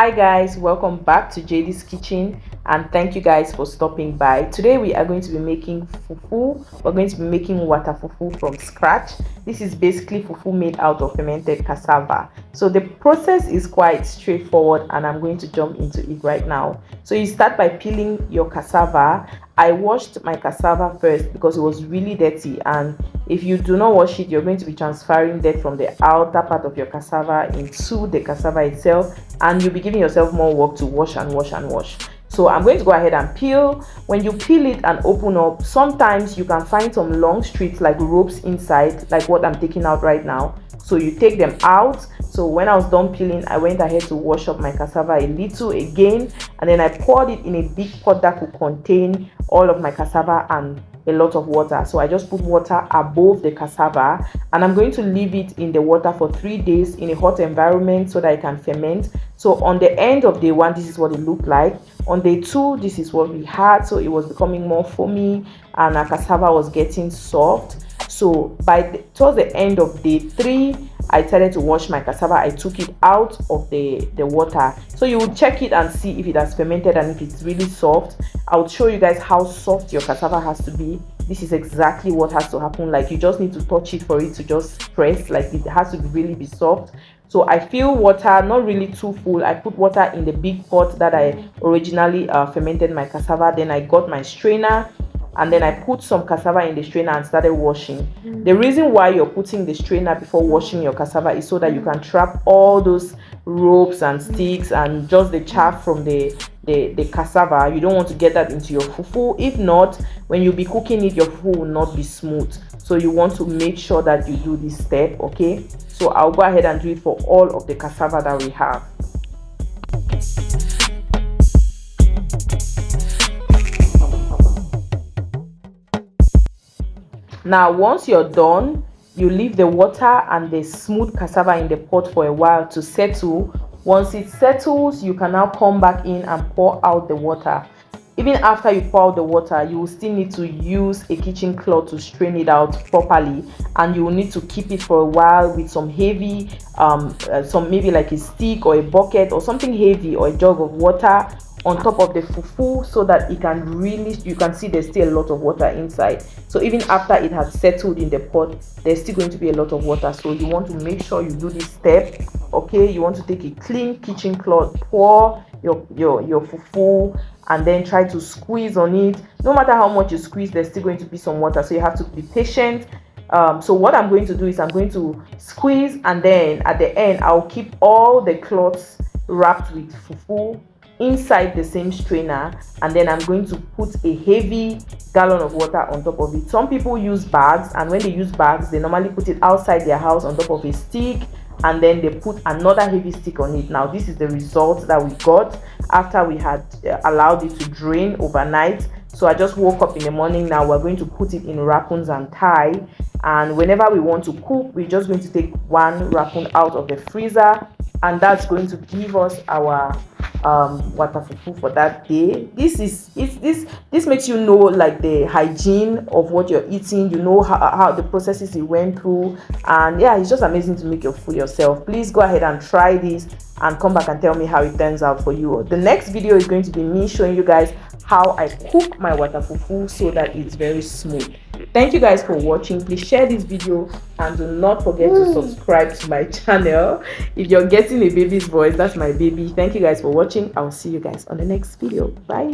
Hi guys, welcome back to JD's Kitchen and thank you guys for stopping by. Today we are going to be making fufu. We're going to be making water fufu from scratch. This is basically fufu made out of fermented cassava. So the process is quite straightforward and I'm going to jump into it right now. So you start by peeling your cassava. I washed my cassava first because it was really dirty, and if you do not wash it, you're going to be transferring dirt from the outer part of your cassava into the cassava itself, and you'll be giving yourself more work to wash and wash and wash. So I'm going to go ahead and peel. When you peel it and open up, sometimes you can find some long strips like ropes inside, like what I'm taking out right now. So you take them out. So when I was done peeling, I went ahead to wash up my cassava a little again, and then I poured it in a big pot that could contain all of my cassava and a lot of water. So I just put water above the cassava, and I'm going to leave it in the water for 3 days in a hot environment so that it can ferment. So on the end of day 1, this is what it looked like. On day 2, this is what we had. So it was becoming more foamy and our cassava was getting soft. So towards the end of day 3, I started to wash my cassava. I took it out of the water. So you will check it and see if it has fermented and if it's really soft. I'll show you guys how soft your cassava has to be. This is exactly what has to happen. Like, you just need to touch it for it to just press. Like, it has to really be soft. So I fill water, not really too full. I put water in the big pot that I originally fermented my cassava. Then I got my strainer, and then I put some cassava in the strainer and started washing. The reason why you're putting the strainer before washing your cassava is so that you can trap all those ropes and sticks and just the chaff from the cassava. You don't want to get that into your fufu. If not, when you'll be cooking it, your fufu will not be smooth. So you want to make sure that you do this step, okay? So I'll go ahead and do it for all of the cassava that we have. Now once you're done, you leave the water and the smooth cassava in the pot for a while to settle. Once it settles, you can now come back in and pour out the water. Even after you pour out the water, you will still need to use a kitchen cloth to strain it out properly, and you will need to keep it for a while with some heavy maybe like a stick or a bucket or something heavy or a jug of water on top of the fufu, so that it can really, you can see there's still a lot of water inside. So even after it has settled in the pot, there's still going to be a lot of water. So you want to make sure you do this step, okay? You want to take a clean kitchen cloth, pour your fufu, and then try to squeeze on it. No matter how much you squeeze, there's still going to be some water, so you have to be patient. So what I'm going to do is I'm going to squeeze, and then at the end I'll keep all the cloths wrapped with fufu inside the same strainer, and then I'm going to put a heavy gallon of water on top of it. Some people use bags, and when they use bags, they normally put it outside their house on top of a stick, and then they put another heavy stick on it. Now this is the result that we got after we had allowed it to drain overnight. So I just woke up in the morning. Now we're going to put it in wrappings and tie, and whenever we want to cook, we're just going to take one wrapping out of the freezer, and that's going to give us our water fufu for that day. This makes you know, like, the hygiene of what you're eating. You know how the processes you went through, and yeah, it's just amazing to make your food yourself. Please go ahead and try this and come back and tell me how it turns out for you. The next video is going to be me showing you guys how I cook my water fufu so that it's very smooth. Thank you guys for watching. Please share this video and do not forget to subscribe to my channel. If you're getting a baby's voice, that's my baby. Thank you guys for watching. I'll see you guys on the next video. Bye.